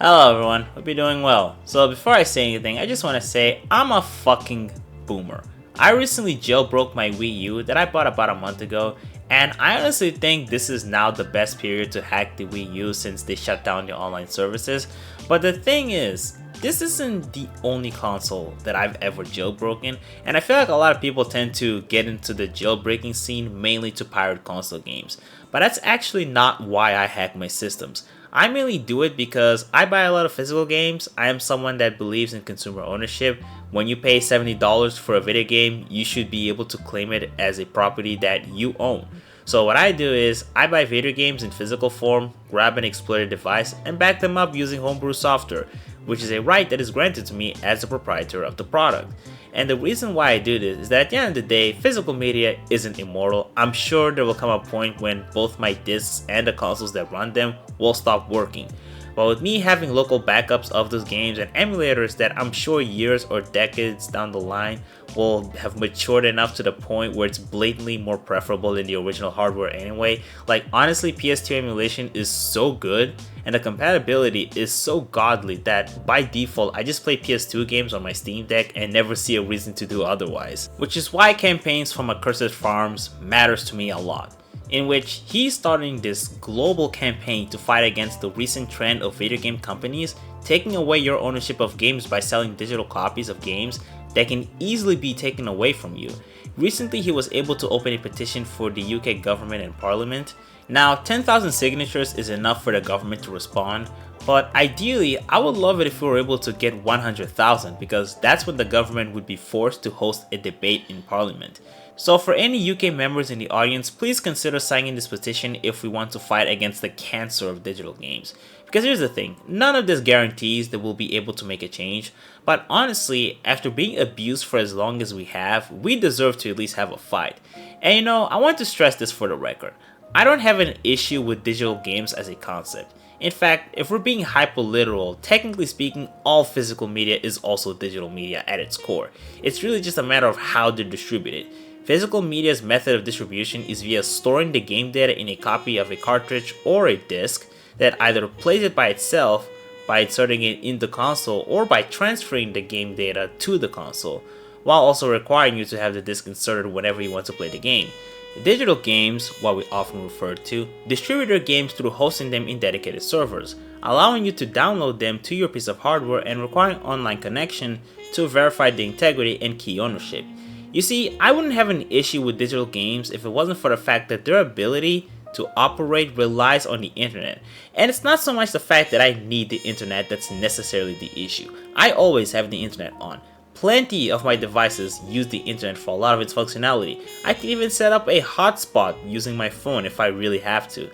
Hello everyone, hope you're doing well. So before I say anything, I just want to say I'm a fucking boomer. I recently jailbroke my Wii U that I bought about a month ago, and I honestly think this is now the best period to hack the Wii U since they shut down the online services. But the thing is, this isn't the only console that I've ever jailbroken, and I feel like a lot of people tend to get into the jailbreaking scene mainly to pirate console games. But that's actually not why I hack my systems. I mainly do it because I buy a lot of physical games. I am someone that believes in consumer ownership. When you pay $70 for a video game, you should be able to claim it as a property that you own. So what I do is I buy video games in physical form, grab an exploited device, and back them up using homebrew software, which is a right that is granted to me as the proprietor of the product. And the reason why I do this is that at the end of the day, physical media isn't immortal. I'm sure there will come a point when both my discs and the consoles that run them will stop working. But with me having local backups of those games and emulators that I'm sure years or decades down the line will have matured enough to the point where it's blatantly more preferable than the original hardware anyway. Like honestly, PS2 emulation is so good and the compatibility is so godly that by default I just play PS2 games on my Steam Deck and never see a reason to do otherwise. Which is why campaigns from Accursed Farms matters to me a lot, in which he's starting this global campaign to fight against the recent trend of video game companies taking away your ownership of games by selling digital copies of games that can easily be taken away from you. Recently he was able to open a petition for the UK government and parliament. Now 10,000 signatures is enough for the government to respond, but ideally I would love it if we were able to get 100,000 because that's when the government would be forced to host a debate in parliament. So for any UK members in the audience, please consider signing this petition if we want to fight against the cancer of digital games. Because here's the thing, none of this guarantees that we'll be able to make a change, but honestly, after being abused for as long as we have, we deserve to at least have a fight. And you know, I want to stress this for the record. I don't have an issue with digital games as a concept. In fact, if we're being hyper-literal, technically speaking, all physical media is also digital media at its core. It's really just a matter of how they're distributed. Physical media's method of distribution is via storing the game data in a copy of a cartridge or a disc that either plays it by itself by inserting it in the console or by transferring the game data to the console, while also requiring you to have the disc inserted whenever you want to play the game. Digital games, what we often refer to, distribute their games through hosting them in dedicated servers, allowing you to download them to your piece of hardware and requiring online connection to verify the integrity and key ownership. You see, I wouldn't have an issue with digital games if it wasn't for the fact that their ability to operate relies on the internet. And it's not so much the fact that I need the internet that's necessarily the issue. I always have the internet on. Plenty of my devices use the internet for a lot of its functionality. I can even set up a hotspot using my phone if I really have to.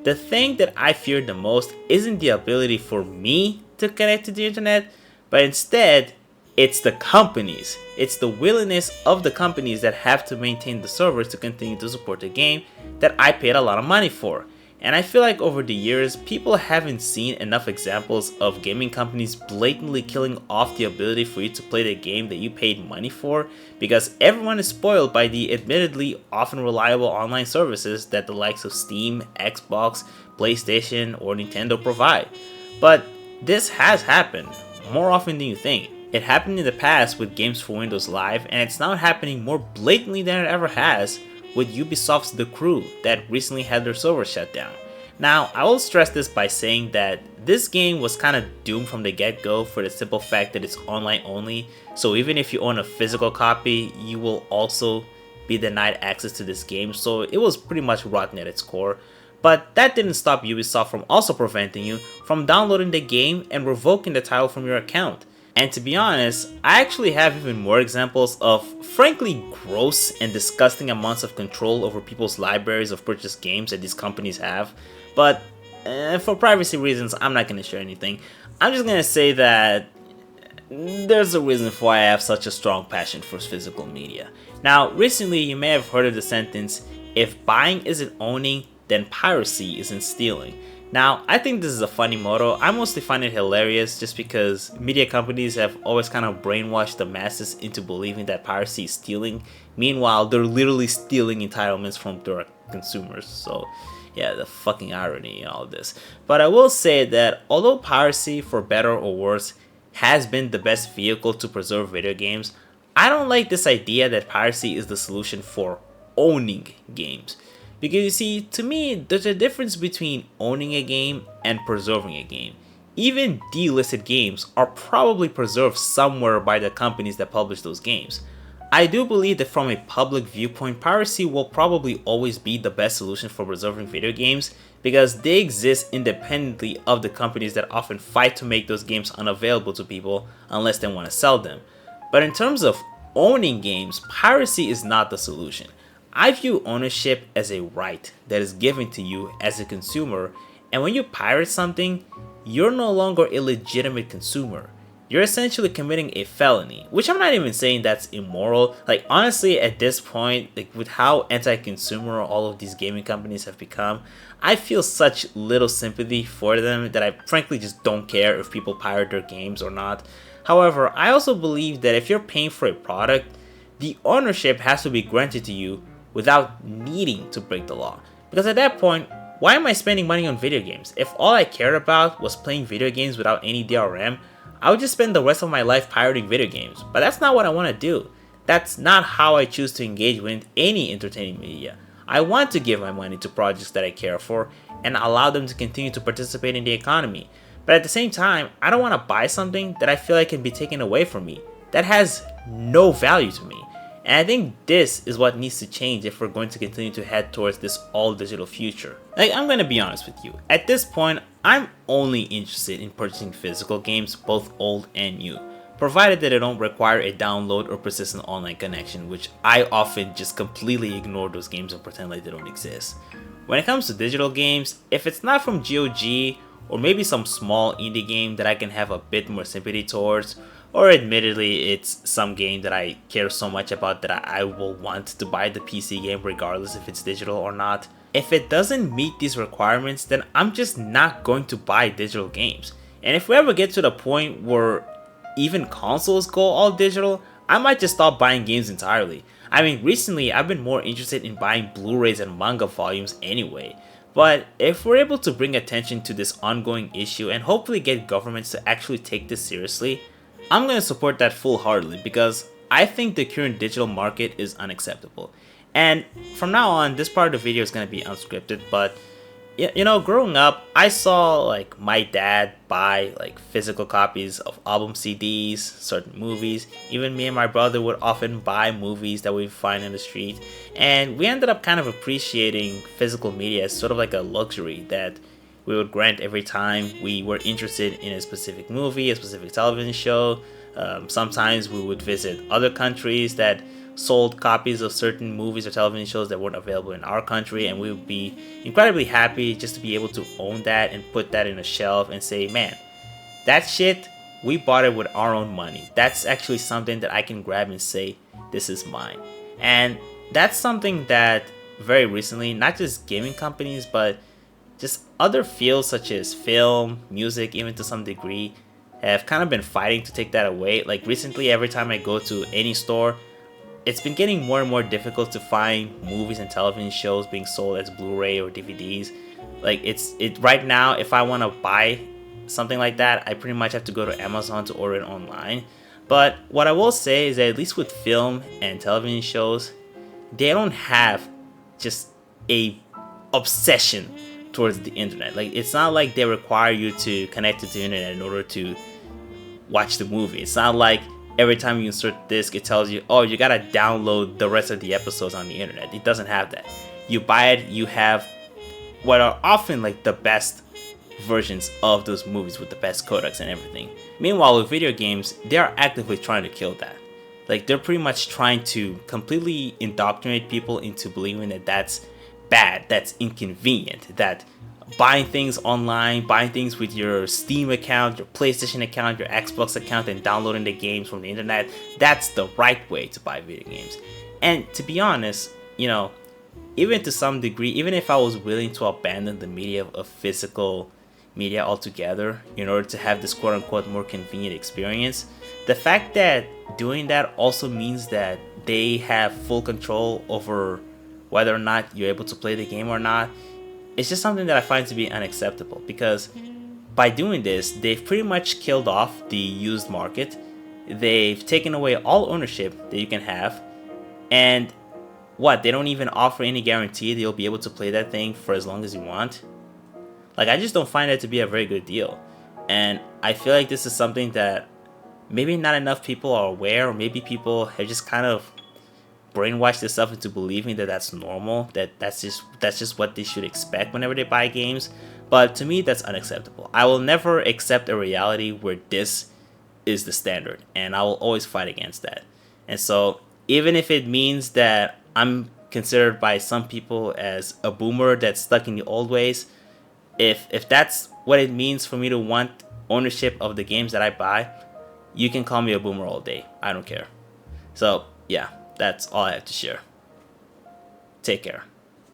The thing that I fear the most isn't the ability for me to connect to the internet, but instead, it's the companies. It's the willingness of the companies that have to maintain the servers to continue to support the game that I paid a lot of money for. And I feel like over the years, people haven't seen enough examples of gaming companies blatantly killing off the ability for you to play the game that you paid money for because everyone is spoiled by the admittedly often reliable online services that the likes of Steam, Xbox, PlayStation, or Nintendo provide. But this has happened more often than you think. It happened in the past with games for Windows Live, and it's now happening more blatantly than it ever has with Ubisoft's The Crew that recently had their server shut down. Now, I will stress this by saying that this game was kind of doomed from the get-go for the simple fact that it's online only, so even if you own a physical copy, you will also be denied access to this game, so it was pretty much rotten at its core. But that didn't stop Ubisoft from also preventing you from downloading the game and revoking the title from your account. And to be honest, I actually have even more examples of frankly gross and disgusting amounts of control over people's libraries of purchased games that these companies have, but for privacy reasons I'm not going to share anything. I'm just going to say that there's a reason for why I have such a strong passion for physical media. Now recently you may have heard of the sentence, if buying isn't owning, then piracy isn't stealing. Now, I think this is a funny motto. I mostly find it hilarious just because media companies have always kind of brainwashed the masses into believing that piracy is stealing. Meanwhile, they're literally stealing entitlements from their consumers. So, Yeah, the fucking irony in all this. But I will say that although piracy, for better or worse, has been the best vehicle to preserve video games, I don't like this idea that piracy is the solution for owning games. Because you see, to me, there's a difference between owning a game and preserving a game. Even delisted games are probably preserved somewhere by the companies that publish those games. I do believe that from a public viewpoint, piracy will probably always be the best solution for preserving video games because they exist independently of the companies that often fight to make those games unavailable to people unless they want to sell them. But in terms of owning games, piracy is not the solution. I view ownership as a right that is given to you as a consumer, and when you pirate something, you're no longer a legitimate consumer. You're essentially committing a felony, which I'm not even saying that's immoral. Like, honestly, at this point, like with how anti-consumer all of these gaming companies have become, I feel such little sympathy for them that I frankly just don't care if people pirate their games or not. However, I also believe that if you're paying for a product, the ownership has to be granted to you without needing to break the law. Because at that point, why am I spending money on video games? If all I cared about was playing video games without any DRM, I would just spend the rest of my life pirating video games. But that's not what I want to do. That's not how I choose to engage with any entertaining media. I want to give my money to projects that I care for and allow them to continue to participate in the economy. But at the same time, I don't want to buy something that I feel like can be taken away from me. That has no value to me. And I think this is what needs to change if we're going to continue to head towards this all-digital future. Like, I'm going to be honest with you. At this point, I'm only interested in purchasing physical games, both old and new, provided that they don't require a download or persistent online connection, which I often just completely ignore those games and pretend like they don't exist. When it comes to digital games, if it's not from GOG, or maybe some small indie game that I can have a bit more sympathy towards, or admittedly it's some game that I care so much about that I will want to buy the PC game regardless if it's digital or not. If it doesn't meet these requirements, then I'm just not going to buy digital games. And if we ever get to the point where even consoles go all digital, I might just stop buying games entirely. I mean, recently I've been more interested in buying Blu-rays and manga volumes anyway. But if we're able to bring attention to this ongoing issue and hopefully get governments to actually take this seriously, I'm going to support that full-heartedly because I think the current digital market is unacceptable. And from now on, this part of the video is going to be unscripted, but you know, growing up, I saw like my dad buy like physical copies of album CDs, certain movies. Even me and my brother would often buy movies that we find in the street. And we ended up kind of appreciating physical media as sort of like a luxury that we would grant every time we were interested in a specific movie, a specific television show. Sometimes we would visit other countries that sold copies of certain movies or television shows that weren't available in our country, and we would be incredibly happy just to be able to own that and put that in a shelf and say, man, that shit, we bought it with our own money. That's actually something that I can grab and say, this is mine. And that's something that very recently, not just gaming companies, but just other fields such as film, music, even to some degree, have kind of been fighting to take that away. Like recently, every time I go to any store, it's been getting more and more difficult to find movies and television shows being sold as Blu-ray or DVDs. Like it right now, if I want to buy something like that, I pretty much have to go to Amazon to order it online. But what I will say is that at least with film and television shows, they don't have just a obsession towards the internet. Like it's not like they require you to connect to the internet in order to watch the movie. It's not like every time you insert disc, it tells you, oh, you gotta download the rest of the episodes on the internet. It doesn't have that. You buy it, you have what are often like the best versions of those movies with the best codecs and everything. Meanwhile, with video games, they are actively trying to kill that. Like they're pretty much trying to completely indoctrinate people into believing that that's bad, that's inconvenient, that buying things online, buying things with your Steam account, your PlayStation account, your Xbox account, and downloading the games from the internet, that's the right way to buy video games. And to be honest, you know, even to some degree, even if I was willing to abandon the media of physical media altogether in order to have this quote-unquote more convenient experience, the fact that doing that also means that they have full control over whether or not you're able to play the game or not, it's just something that I find to be unacceptable, because by doing this, they've pretty much killed off the used market. They've taken away all ownership that you can have, and what, they don't even offer any guarantee that you'll be able to play that thing for as long as you want? Like, I just don't find that to be a very good deal. And I feel like this is something that maybe not enough people are aware, or maybe people have just kind of brainwashed themselves into believing that that's normal, that's just what they should expect whenever they buy games. But to me, that's unacceptable. I will never accept a reality where this is the standard, and I will always fight against that. And so, even if it means that I'm considered by some people as a boomer that's stuck in the old ways, if that's what it means for me to want ownership of the games that I buy, you can call me a boomer all day. I don't care. So, yeah, that's all I have to share. Take care.